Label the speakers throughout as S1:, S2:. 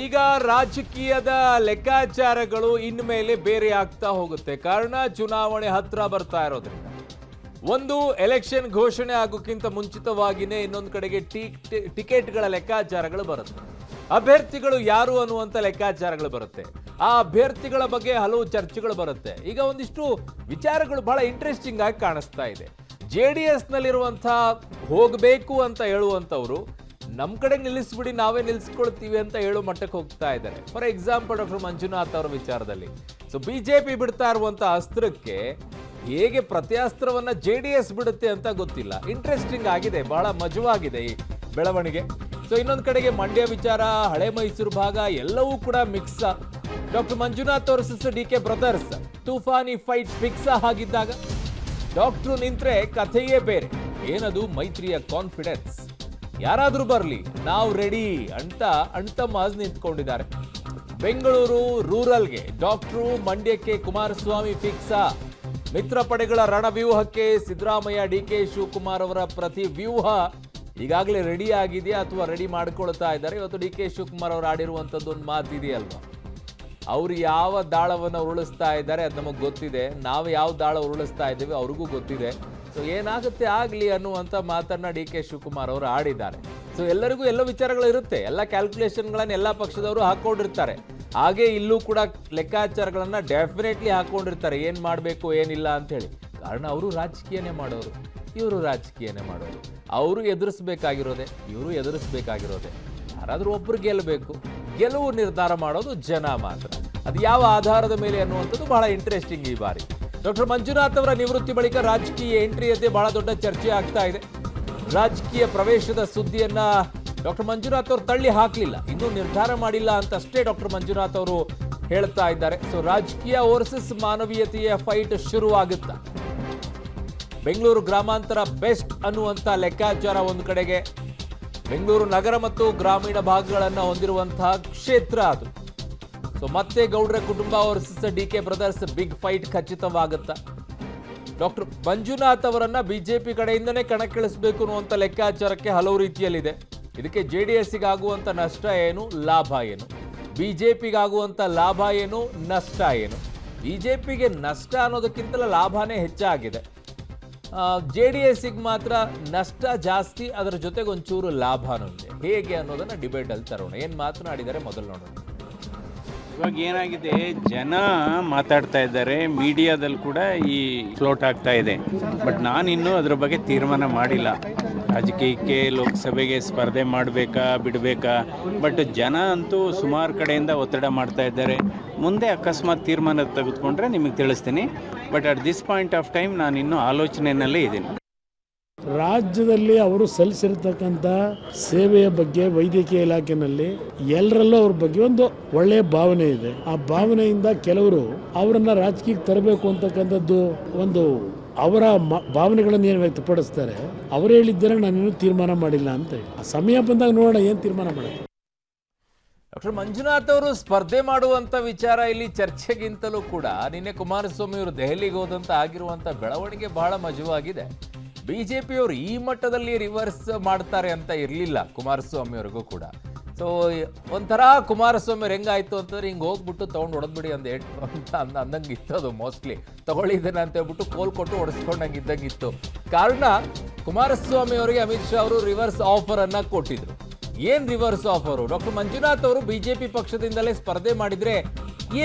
S1: ಈಗ ರಾಜಕೀಯದ ಲೆಕ್ಕಾಚಾರಗಳು ಇನ್ಮೇಲೆ ಬೇರೆ ಆಗ್ತಾ ಹೋಗುತ್ತೆ. ಕಾರಣ ಚುನಾವಣೆ ಹತ್ರ ಬರ್ತಾ ಇರೋದ್ರಿಂದ ಒಂದು ಎಲೆಕ್ಷನ್ ಘೋಷಣೆ ಆಗೋಕ್ಕಿಂತ ಮುಂಚಿತವಾಗಿಯೇ ಇನ್ನೊಂದು ಕಡೆಗೆ ಟಿಕೆಟ್ಗಳ ಲೆಕ್ಕಾಚಾರಗಳು ಬರುತ್ತೆ. ಅಭ್ಯರ್ಥಿಗಳು ಯಾರು ಅನ್ನುವಂಥ ಲೆಕ್ಕಾಚಾರಗಳು ಬರುತ್ತೆ. ಆ ಅಭ್ಯರ್ಥಿಗಳ ಬಗ್ಗೆ ಹಲವು ಚರ್ಚೆಗಳು ಬರುತ್ತೆ. ಈಗ ಒಂದಿಷ್ಟು ವಿಚಾರಗಳು ಬಹಳ ಇಂಟ್ರೆಸ್ಟಿಂಗ್ ಆಗಿ ಕಾಣಿಸ್ತಾ ಇದೆ. JDS ನಲ್ಲಿರುವಂಥ ಹೋಗಬೇಕು ಅಂತ ಹೇಳುವಂಥವ್ರು ನಮ್ಮ ಕಡೆ ನಿಲ್ಲಿಸ್ಬಿಡಿ, ನಾವೇ ನಿಲ್ಲಿಸ್ಕೊಳ್ತೀವಿ ಅಂತ ಹೇಳೋ ಮಟ್ಟಕ್ಕೆ ಹೋಗ್ತಾ ಇದ್ದಾರೆ. ಫಾರ್ ಎಕ್ಸಾಂಪಲ್ ಡಾಕ್ಟರ್ ಮಂಜುನಾಥ್ ಅವರ ವಿಚಾರದಲ್ಲಿ ಬಿಜೆಪಿ ಬಿಡ್ತಾ ಇರುವಂಥ ಅಸ್ತ್ರಕ್ಕೆ ಹೇಗೆ ಪ್ರತ್ಯಾಸ್ತ್ರವನ್ನ JDS ಬಿಡುತ್ತೆ ಅಂತ ಗೊತ್ತಿಲ್ಲ. ಇಂಟ್ರೆಸ್ಟಿಂಗ್ ಆಗಿದೆ, ಬಹಳ ಮಜವಾಗಿದೆ ಈ ಬೆಳವಣಿಗೆ. ಇನ್ನೊಂದು ಕಡೆಗೆ ಮಂಡ್ಯ ವಿಚಾರ, ಹಳೆ ಮೈಸೂರು ಭಾಗ ಎಲ್ಲವೂ ಕೂಡ mix. Doctor Manjunath versus DK brothers ತೂಫಾನಿ ಫೈಟ್ ಫಿಕ್ಸ್ ಆಗಿದ್ದಾಗ ಡಾಕ್ಟ್ರು ನಿಂತ್ರೆ ಕಥೆಯೇ ಬೇರೆ. ಏನದು ಮೈತ್ರಿಯ ಕಾನ್ಫಿಡೆನ್ಸ್. ಯಾರಾದ್ರೂ ಬರಲಿ ನಾವು ರೆಡಿ ಅಂತ ಅಣ್ತಮ್ಮಾಜ್ ನಿಂತ್ಕೊಂಡಿದ್ದಾರೆ. ಬೆಂಗಳೂರು ರೂರಲ್ಗೆ ಡಾಕ್ಟ್ರು, ಮಂಡ್ಯಕ್ಕೆ ಕುಮಾರಸ್ವಾಮಿ ಫಿಕ್ಸಾ. ಮಿತ್ರ ಪಡೆಗಳ ರಣವ್ಯೂಹಕ್ಕೆ ಸಿದ್ದರಾಮಯ್ಯ, DK ಶಿವಕುಮಾರ್ ಅವರ ಪ್ರತಿ ವ್ಯೂಹ ಈಗಾಗಲೇ ರೆಡಿ ಆಗಿದೆಯಾ ಅಥವಾ ರೆಡಿ ಮಾಡ್ಕೊಳ್ತಾ ಇದ್ದಾರೆ? ಇವತ್ತು DK ಶಿವಕುಮಾರ್ ಅವರು ಆಡಿರುವಂಥದ್ದು ಒಂದು ಮಾತಿದೆಯಲ್ವಾ, ಅವ್ರು ಯಾವ ದಾಳವನ್ನು ಉರುಳಿಸ್ತಾ ಇದ್ದಾರೆ ಅದು ನಮಗೆ ಗೊತ್ತಿದೆ, ನಾವು ಯಾವ ದಾಳ ಉರುಳಿಸ್ತಾ ಇದ್ದೀವಿ ಅವ್ರಿಗೂ ಗೊತ್ತಿದೆ. ಏನಾಗುತ್ತೆ ಆಗಲಿ ಅನ್ನುವಂಥ ಮಾತನ್ನ DK ಶಿವಕುಮಾರ್ ಅವರು ಆಡಿದ್ದಾರೆ. ಎಲ್ಲರಿಗೂ ಎಲ್ಲ ವಿಚಾರಗಳು ಇರುತ್ತೆ, ಎಲ್ಲ ಕ್ಯಾಲ್ಕುಲೇಷನ್ಗಳನ್ನು ಎಲ್ಲ ಪಕ್ಷದವರು ಹಾಕೊಂಡಿರ್ತಾರೆ. ಹಾಗೆ ಇಲ್ಲೂ ಕೂಡ ಲೆಕ್ಕಾಚಾರಗಳನ್ನ ಡೆಫಿನೆಟ್ಲಿ ಹಾಕೊಂಡಿರ್ತಾರೆ, ಏನು ಮಾಡಬೇಕು ಏನಿಲ್ಲ ಅಂತ ಹೇಳಿ. ಕಾರಣ ಅವರು ರಾಜಕೀಯನೇ ಮಾಡೋರು, ಇವರು ರಾಜಕೀಯನೇ ಮಾಡೋರು. ಅವರು ಎದುರಿಸ್ಬೇಕಾಗಿರೋದೆ, ಇವರು ಎದುರಿಸ್ಬೇಕಾಗಿರೋದೆ. ಯಾರಾದರೂ ಒಬ್ಬರು ಗೆಲ್ಲಬೇಕು, ಗೆಲುವು ನಿರ್ಧಾರ ಮಾಡೋದು ಜನ ಮಾತ್ರ. ಅದು ಯಾವ ಆಧಾರದ ಮೇಲೆ ಅನ್ನುವಂಥದ್ದು ಬಹಳ ಇಂಟ್ರೆಸ್ಟಿಂಗ್ ಈ ಬಾರಿ. ಡಾಕ್ಟರ್ ಮಂಜುನಾಥ್ ಅವರ ನಿವೃತ್ತಿ ಬಳಿಕ ರಾಜಕೀಯ ಎಂಟ್ರಿಯದ್ದೇ ಬಹಳ ದೊಡ್ಡ ಚರ್ಚೆ ಆಗ್ತಾ ಇದೆ. ರಾಜಕೀಯ ಪ್ರವೇಶದ ಸುದ್ದಿಯನ್ನ ಡಾಕ್ಟರ್ ಮಂಜುನಾಥ್ ಅವರು ತಳ್ಳಿ ಹಾಕಲಿಲ್ಲ, ಇನ್ನೂ ನಿರ್ಧಾರ ಮಾಡಿಲ್ಲ ಅಂತಷ್ಟೇ ಡಾಕ್ಟರ್ ಮಂಜುನಾಥ್ ಅವರು ಹೇಳ್ತಾ ಇದ್ದಾರೆ. ರಾಜಕೀಯ ವರ್ಸಸ್ ಮಾನವೀಯತೆಯ ಫೈಟ್ ಶುರುವಾಗುತ್ತಾ. ಬೆಂಗಳೂರು ಗ್ರಾಮಾಂತರ ಬೆಸ್ಟ್ ಅನ್ನುವಂಥ ಲೆಕ್ಕಾಚಾರ ಒಂದು ಕಡೆಗೆ. ಬೆಂಗಳೂರು ನಗರ ಮತ್ತು ಗ್ರಾಮೀಣ ಭಾಗಗಳನ್ನು ಹೊಂದಿರುವಂತಹ ಕ್ಷೇತ್ರ ಅದು. ಮತ್ತೆ ಗೌಡ್ರ ಕುಟುಂಬ versus DK brothers big fight ಖಚಿತವಾಗುತ್ತಾ? ಡಾಕ್ಟರ್ ಮಂಜುನಾಥ್ ಅವರನ್ನ ಬಿಜೆಪಿ ಕಡೆಯಿಂದನೇ ಕಣಕ್ಕಿಳಿಸಬೇಕು ಅನ್ನುವಂಥ ಲೆಕ್ಕಾಚಾರಕ್ಕೆ ಹಲವು ರೀತಿಯಲ್ಲಿದೆ. ಇದಕ್ಕೆ JDSಗಾಗುವಂಥ ನಷ್ಟ ಏನು, ಲಾಭ ಏನು? ಬಿಜೆಪಿಗಾಗುವಂಥ ಲಾಭ ಏನು, ನಷ್ಟ ಏನು? ಬಿಜೆಪಿಗೆ ನಷ್ಟ ಅನ್ನೋದಕ್ಕಿಂತಲೂ ಲಾಭನೇ ಹೆಚ್ಚಾಗಿದೆ. JDSಗೆ ಮಾತ್ರ ನಷ್ಟ ಜಾಸ್ತಿ, ಅದರ ಜೊತೆಗೆ ಒಂಚೂರು ಲಾಭನೂ ಇದೆ. ಹೇಗೆ ಅನ್ನೋದನ್ನ ಡಿಬೇಟ್ ಅಲ್ಲಿ ತರೋಣ. ಏನು ಮಾತನಾಡಿದ್ದಾರೆ ಮೊದಲು ನೋಡೋಣ.
S2: ಇವಾಗ ಏನಾಗಿದೆ, ಜನ ಮಾತಾಡ್ತಾ ಇದ್ದಾರೆ, ಮೀಡಿಯಾದಲ್ಲಿ ಕೂಡ ಈ ಫ್ಲೋಟ್ ಆಗ್ತಾ ಇದೆ. ಬಟ್ ನಾನಿನ್ನೂ ಅದ್ರ ಬಗ್ಗೆ ತೀರ್ಮಾನ ಮಾಡಿಲ್ಲ. ರಾಜಕೀಯಕ್ಕೆ ಲೋಕಸಭೆಗೆ ಸ್ಪರ್ಧೆ ಮಾಡಬೇಕಾ ಬಿಡಬೇಕಾ. ಬಟ್ ಜನ ಅಂತೂ ಸುಮಾರು ಕಡೆಯಿಂದ ಒತ್ತಡ ಮಾಡ್ತಾ ಇದ್ದಾರೆ. ಮುಂದೆ ಅಕಸ್ಮಾತ್ ತೀರ್ಮಾನ ತೆಗೆದುಕೊಂಡ್ರೆ ನಿಮಗೆ ತಿಳಿಸ್ತೀನಿ. But at this point of time ನಾನು ಇನ್ನೂ ಆಲೋಚನೆಯಲ್ಲೇ ಇದ್ದೀನಿ.
S3: ರಾಜ್ಯದಲ್ಲಿ ಅವರು ಸಲ್ಲಿಸಿರ್ತಕ್ಕಂಥ ಸೇವೆಯ ಬಗ್ಗೆ ವೈದ್ಯಕೀಯ ಇಲಾಖೆಯಲ್ಲಿ ಎಲ್ಲರಲ್ಲೂ ಅವ್ರ ಬಗ್ಗೆ ಒಂದು ಒಳ್ಳೆಯ ಭಾವನೆ ಇದೆ. ಆ ಭಾವನೆಯಿಂದ ಕೆಲವರು ಅವರನ್ನ ರಾಜಕೀಯಕ್ಕೆ ತರಬೇಕು ಅಂತಕ್ಕಂಥದ್ದು ಒಂದು ಅವರ ಭಾವನೆಗಳನ್ನು ಏನು ವ್ಯಕ್ತಪಡಿಸ್ತಾರೆ. ಅವರು ಹೇಳಿದ್ದಾರೆ, ನಾನಿನ್ನೂ ತೀರ್ಮಾನ ಮಾಡಿಲ್ಲ ಅಂತ ಹೇಳಿ. ಆ ಸಮಯ ಬಂದಾಗ ನೋಡೋಣ ಏನು ತೀರ್ಮಾನ ಮಾಡೋದು.
S1: ಡಾಕ್ಟರ್ ಮಂಜುನಾಥ್ ಅವರು ಸ್ಪರ್ಧೆ ಮಾಡುವಂತ ವಿಚಾರ ಇಲ್ಲಿ ಚರ್ಚೆಗಿಂತಲೂ ಕೂಡ ನಿನ್ನೆ ಕುಮಾರಸ್ವಾಮಿ ಅವರು ದೆಹಲಿಗೆ ಹೋದಂತ ಆಗಿರುವಂತ ಬೆಳವಣಿಗೆ ಬಹಳ ಮಜವಾಗಿದೆ. ಬಿಜೆಪಿಯವರು ಈ ಮಟ್ಟದಲ್ಲಿ ರಿವರ್ಸ್ ಮಾಡ್ತಾರೆ ಅಂತ ಇರಲಿಲ್ಲ ಕುಮಾರಸ್ವಾಮಿ ಅವ್ರಿಗೂ ಕೂಡ. ಒಂಥರ ಕುಮಾರಸ್ವಾಮಿ ಅವ್ರು ಹೆಂಗಾಯ್ತು ಅಂತಂದ್ರೆ ಹಿಂಗೆ ಹೋಗ್ಬಿಟ್ಟು ತೊಗೊಂಡು ಹೊಡೆದ್ಬಿಡಿ ಅಂತ ಅಂದಂಗೆ ಇತ್ತು. ಅದು ಮೋಸ್ಟ್ಲಿ ತಗೊಳ್ಳಿದ್ದೇನೆ ಅಂತ ಹೇಳ್ಬಿಟ್ಟು ಕೋಲ್ ಕೊಟ್ಟು ಹೊಡೆಸ್ಕೊಂಡಂಗೆ ಇದ್ದಂಗಿತ್ತು. ಕಾರಣ ಕುಮಾರಸ್ವಾಮಿ ಅವರಿಗೆ ಅಮಿತ್ ಶಾ ಅವರು ರಿವರ್ಸ್ ಆಫರ್ ಅನ್ನ ಕೊಟ್ಟಿದ್ರು. ಏನ್ ರಿವರ್ಸ್ ಆಫರು? ಡಾಕ್ಟರ್ ಮಂಜುನಾಥ್ ಅವರು ಬಿಜೆಪಿ ಪಕ್ಷದಿಂದಲೇ ಸ್ಪರ್ಧೆ ಮಾಡಿದ್ರೆ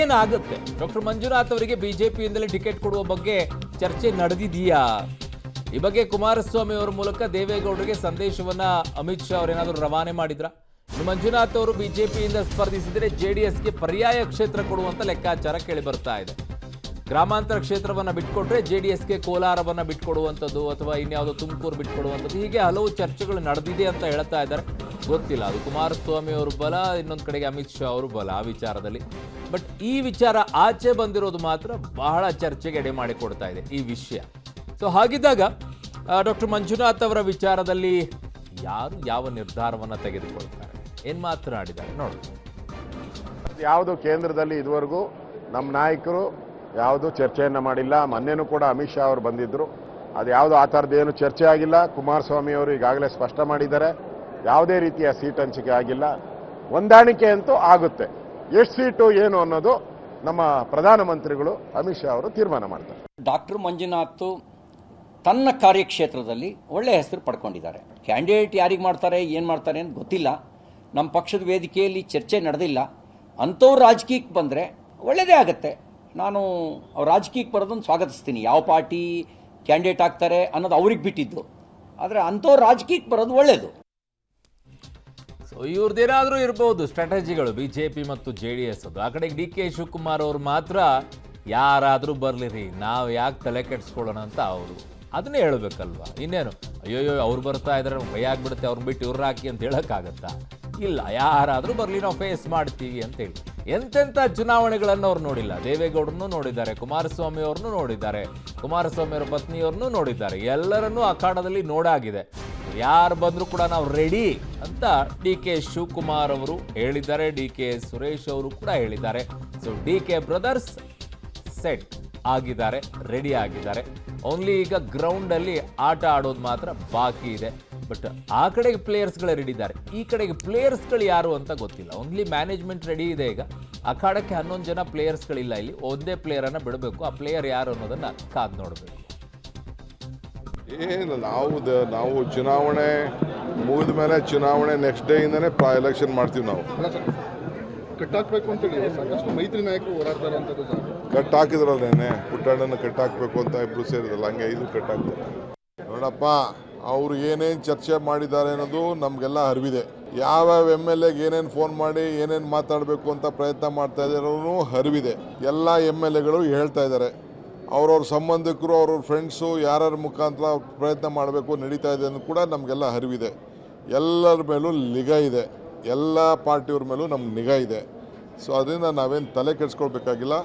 S1: ಏನಾಗುತ್ತೆ? ಡಾಕ್ಟರ್ ಮಂಜುನಾಥ್ ಅವರಿಗೆ ಬಿಜೆಪಿಯಿಂದಲೇ ಟಿಕೆಟ್ ಕೊಡುವ ಬಗ್ಗೆ ಚರ್ಚೆ ನಡೆದಿದೆಯಾ? ಈ ಬಗ್ಗೆ ಕುಮಾರಸ್ವಾಮಿ ಅವರ ಮೂಲಕ ದೇವೇಗೌಡರಿಗೆ ಸಂದೇಶವನ್ನ ಅಮಿತ್ ಶಾ ಅವರೇನಾದರೂ ರವಾನೆ ಮಾಡಿದ್ರ? ಮಂಜುನಾಥ್ ಅವರು ಬಿಜೆಪಿಯಿಂದ ಸ್ಪರ್ಧಿಸಿದರೆ JDSಗೆ ಪರ್ಯಾಯ ಕ್ಷೇತ್ರ ಕೊಡುವಂತ ಲೆಕ್ಕಾಚಾರ ಕೇಳಿ ಬರ್ತಾ ಇದೆ. ಗ್ರಾಮಾಂತರ ಕ್ಷೇತ್ರವನ್ನ ಬಿಟ್ಕೊಟ್ರೆ JDSಗೆ ಕೋಲಾರವನ್ನ ಬಿಟ್ಕೊಡುವಂಥದ್ದು ಅಥವಾ ಇನ್ಯಾವುದೋ ತುಮಕೂರು ಬಿಟ್ಕೊಡುವಂಥದ್ದು, ಹೀಗೆ ಹಲವು ಚರ್ಚೆಗಳು ನಡೆದಿದೆ ಅಂತ ಹೇಳ್ತಾ ಇದ್ದಾರೆ. ಗೊತ್ತಿಲ್ಲ, ಅದು ಕುಮಾರಸ್ವಾಮಿ ಅವರು ಬಲ, ಇನ್ನೊಂದು ಕಡೆಗೆ ಅಮಿತ್ ಶಾ ಅವರು ಬಲ ಆ ವಿಚಾರದಲ್ಲಿ. ಬಟ್ ಈ ವಿಚಾರ ಆಚೆ ಬಂದಿರೋದು ಮಾತ್ರ ಬಹಳ ಚರ್ಚೆಗೆ ಎಡೆ ಮಾಡಿಕೊಡ್ತಾ ಇದೆ ಈ ವಿಷಯ. ಹಾಗಿದ್ದಾಗ ಡಾಕ್ಟರ್ ಮಂಜುನಾಥ್ ಅವರ ವಿಚಾರದಲ್ಲಿ ಯಾರು ಯಾವ ನಿರ್ಧಾರವನ್ನು ತೆಗೆದುಕೊಳ್ತಾರೆ, ಏನು ಮಾತನಾಡಿದ್ದಾರೆ ನೋಡಿ.
S4: ಯಾವುದು ಕೇಂದ್ರದಲ್ಲಿ ಇದುವರೆಗೂ ನಮ್ಮ ನಾಯಕರು ಯಾವುದು ಚರ್ಚೆಯನ್ನು ಮಾಡಿಲ್ಲ. ಮೊನ್ನೆನೂ ಕೂಡ ಅಮಿತ್ ಶಾ ಅವರು ಬಂದಿದ್ದರು, ಅದು ಯಾವುದು ಆ ಥರದ್ದೇನು ಚರ್ಚೆ ಆಗಿಲ್ಲ. ಕುಮಾರಸ್ವಾಮಿ ಅವರು ಈಗಾಗಲೇ ಸ್ಪಷ್ಟ ಮಾಡಿದ್ದಾರೆ, ಯಾವುದೇ ರೀತಿಯ ಸೀಟ್ ಹಂಚಿಕೆ ಆಗಿಲ್ಲ. ಹೊಂದಾಣಿಕೆ ಅಂತೂ ಆಗುತ್ತೆ. ಎಷ್ಟು ಸೀಟು ಏನು ಅನ್ನೋದು ನಮ್ಮ ಪ್ರಧಾನಮಂತ್ರಿಗಳು ಅಮಿತ್ ಶಾ ಅವರು ತೀರ್ಮಾನ ಮಾಡ್ತಾರೆ.
S5: ಡಾಕ್ಟರ್ ಮಂಜುನಾಥ್ ತನ್ನ ಕಾರ್ಯಕ್ಷೇತ್ರದಲ್ಲಿ ಒಳ್ಳೆಯ ಹೆಸರು ಪಡ್ಕೊಂಡಿದ್ದಾರೆ. ಕ್ಯಾಂಡಿಡೇಟ್ ಯಾರಿಗೆ ಮಾಡ್ತಾರೆ ಏನು ಮಾಡ್ತಾರೆ ಅಂತ ಗೊತ್ತಿಲ್ಲ. ನಮ್ಮ ಪಕ್ಷದ ವೇದಿಕೆಯಲ್ಲಿ ಚರ್ಚೆ ನಡೆದಿಲ್ಲ. ಅಂಥವ್ರು ರಾಜಕೀಯಕ್ಕೆ ಬಂದರೆ ಒಳ್ಳೆಯದೇ ಆಗುತ್ತೆ. ನಾನು ಅವ್ರು ರಾಜಕೀಯಕ್ಕೆ ಬರೋದನ್ನು ಸ್ವಾಗತಿಸ್ತೀನಿ. ಯಾವ ಪಾರ್ಟಿ ಕ್ಯಾಂಡಿಡೇಟ್ ಆಗ್ತಾರೆ ಅನ್ನೋದು ಅವ್ರಿಗೆ ಬಿಟ್ಟಿದ್ದು. ಆದರೆ ಅಂಥವ್ರು ರಾಜಕೀಯಕ್ಕೆ ಬರೋದು ಒಳ್ಳೆಯದು.
S1: ಸೊ ಇವ್ರದ್ದೇನಾದರೂ ಇರ್ಬೋದು ಸ್ಟ್ರಾಟಜಿಗಳು ಬಿಜೆಪಿ ಮತ್ತು JDS ಅದು. ಆ ಕಡೆಗೆ DK ಶಿವಕುಮಾರ್ ಅವರು ಮಾತ್ರ ಯಾರಾದರೂ ಬರಲಿರಿ, ನಾವು ಯಾಕೆ ತಲೆ ಕೆಡಿಸ್ಕೊಳ್ಳೋಣ ಅಂತ ಅವರು ಅದನ್ನೇ ಹೇಳಬೇಕಲ್ವಾ. ಇನ್ನೇನು ಅಯ್ಯೋಯ್ಯೋ ಅವ್ರು ಬರ್ತಾ ಇದ್ದಾರೆ ಭಯ ಆಗ್ಬಿಡುತ್ತೆ, ಅವ್ರನ್ನ ಬಿಟ್ಟು ಇವ್ರು ಹಾಕಿ ಅಂತ ಹೇಳೋಕ್ಕಾಗತ್ತಾ? ಇಲ್ಲ, ಯಾರಾದರೂ ಬರಲಿ ನಾವು ಫೇಸ್ ಮಾಡ್ತೀವಿ ಅಂತೇಳಿ. ಎಂತೆಂಥ ಚುನಾವಣೆಗಳನ್ನು ಅವ್ರು ನೋಡಿಲ್ಲ. ದೇವೇಗೌಡರನ್ನು ನೋಡಿದ್ದಾರೆ, ಕುಮಾರಸ್ವಾಮಿ ಅವ್ರನ್ನೂ ನೋಡಿದ್ದಾರೆ, ಕುಮಾರಸ್ವಾಮಿ ಅವರ ಪತ್ನಿಯವ್ರನ್ನೂ ನೋಡಿದ್ದಾರೆ. ಎಲ್ಲರನ್ನೂ ಅಖಾಡದಲ್ಲಿ ನೋಡಾಗಿದೆ. ಯಾರು ಬಂದರೂ ಕೂಡ ನಾವು ರೆಡಿ ಅಂತ DK ಶಿವಕುಮಾರ್ ಅವರು ಹೇಳಿದ್ದಾರೆ, DK ಸುರೇಶ್ ಅವರು ಕೂಡ ಹೇಳಿದ್ದಾರೆ. ಸೊ DK ಬ್ರದರ್ಸ್ ಸೆಟ್ ಆಗಿದ್ದಾರೆ, ರೆಡಿ ಆಗಿದ್ದಾರೆ. ಓನ್ಲಿ ಈಗ ಗ್ರೌಂಡಲ್ಲಿ ಆಟ ಆಡೋದು ಮಾತ್ರ ಬಾಕಿ ಇದೆ. ಬಟ್ ಆ ಕಡೆಗೆ ಪ್ಲೇಯರ್ಸ್ಗಳೇ ರೆಡಿ ಇದ್ದಾರೆ, ಈ ಕಡೆಗೆ ಪ್ಲೇಯರ್ಸ್ಗಳು ಯಾರು ಅಂತ ಗೊತ್ತಿಲ್ಲ. ಓನ್ಲಿ ಮ್ಯಾನೇಜ್ಮೆಂಟ್ ರೆಡಿ ಇದೆ. ಈಗ ಅಖಾಡಕ್ಕೆ 11 ಜನ ಪ್ಲೇಯರ್ಸ್ಗಳಿಲ್ಲ. ಇಲ್ಲಿ ಒಂದೇ ಪ್ಲೇಯರನ್ನು ಬಿಡಬೇಕು. ಆ ಪ್ಲೇಯರ್ ಯಾರು ಅನ್ನೋದನ್ನು ಕಾದು ನೋಡಬೇಕು.
S6: ಏನು ನಾವು ಚುನಾವಣೆ ಮುಗಿದ ಮೇಲೆ ಚುನಾವಣೆ ನೆಕ್ಸ್ಟ್ ಡೇ ಇಂದನೇ ಎಲೆಕ್ಷನ್ ಮಾಡ್ತೀವಿ. ನಾವು
S7: ಕಟ್ಟಾಕ್ಬೇಕು ಅಂತೇಳಿ ಸಾಕಷ್ಟು ಮೈತ್ರಿ ನಾಯಕರು ಹೋರಾಡ್ತಾರೆ ಅಂತ
S6: ಕಟ್ ಹಾಕಿದ್ರಲ್ಲೇನೆ, ಪುಟ್ಟಣ್ಣನ ಕಟ್ ಹಾಕ್ಬೇಕು ಅಂತ ಇಬ್ರು ಸೇರಿದ್ರಲ್ಲ, ಹಂಗೆ ಇದು ಕಟ್ ಹಾಕ್ತಾರೆ. ನೋಡಪ್ಪ, ಅವ್ರು ಏನೇನು ಚರ್ಚೆ ಮಾಡಿದ್ದಾರೆ ಅನ್ನೋದು ನಮಗೆಲ್ಲ ಅರಿವಿದೆ. ಯಾವ್ಯಾವ MLAಗೆ ಏನೇನು ಫೋನ್ ಮಾಡಿ ಏನೇನು ಮಾತಾಡಬೇಕು ಅಂತ ಪ್ರಯತ್ನ ಮಾಡ್ತಾ ಇದ್ದಾರೋ ಅರಿವಿದೆ. ಎಲ್ಲ MLAಗಳು ಹೇಳ್ತಾ ಇದ್ದಾರೆ. ಅವ್ರವ್ರ ಸಂಬಂಧಿಕರು, ಅವ್ರವ್ರ ಫ್ರೆಂಡ್ಸು ಯಾರ್ಯಾರ ಮುಖಾಂತರ ಪ್ರಯತ್ನ ಮಾಡಬೇಕು ನಡೀತಾ ಇದೆ ಅನ್ನೋದು ಕೂಡ ನಮಗೆಲ್ಲ ಅರಿವಿದೆ. ಎಲ್ಲರ ಮೇಲೂ ನಿಗಾ ಇದೆ, ಎಲ್ಲ ಪಾರ್ಟಿಯವ್ರ ಮೇಲೂ ನಮ್ಗೆ ನಿಗಾ ಇದೆ. ಸೊ ಅದರಿಂದ ನಾವೇನು ತಲೆ ಕೆಡಿಸ್ಕೊಳ್ಬೇಕಾಗಿಲ್ಲ.